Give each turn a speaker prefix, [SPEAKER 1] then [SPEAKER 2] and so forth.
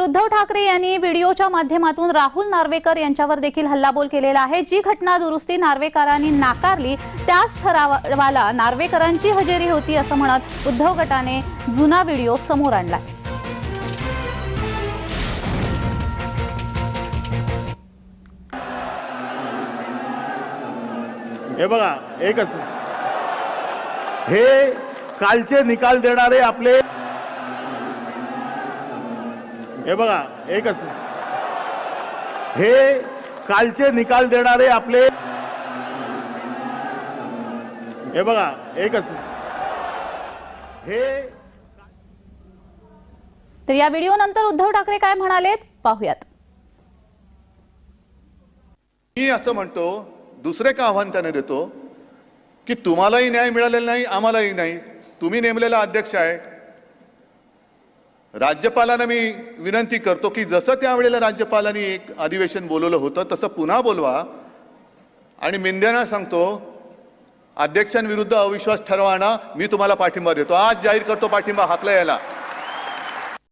[SPEAKER 1] उद्धव ठाकरे यांनी व्हिडिओच्या माध्यमातून राहुल नार्वेकर यांच्यावर देखील हल्लाबोल केलेला आहे। जी घटना दुरुस्ती नार्वेकरांनी नाकारली त्याच ठरावाला नार्वेकरांची हजेरी होती असं म्हणत उद्धव गटाने जुना व्हिडिओ समोर आणलाय।
[SPEAKER 2] हे बघा, एकच हे कालचे निकाल देणारे आपले, हे बघा, एकच हे कालचे निकाल देणारे आपले, हे बघा, एकच हे।
[SPEAKER 1] तर या व्हिडिओ नंतर उद्धव ठाकरे काय म्हणालेत पाहूयात।
[SPEAKER 3] मी असं म्हणतो, दुसरे का आव्हान त्याने देतो की तुम्हालाही न्याय मिळालेला नाही, आम्हालाही नाही, तुम्ही नेमलेला अध्यक्ष आहे। राज्यपालांना मी विनंती करतो की जसं त्यावेळेला राज्यपालांनी एक अधिवेशन बोलवलं होतं तसं पुन्हा बोलवा आणि मिंद्यांना सांगतो अध्यक्षांविरुद्ध अविश्वास ठरवा ना, मी तुम्हाला पाठिंबा देतो। आज जाहीर करतो पाठिंबा, हाकला याला।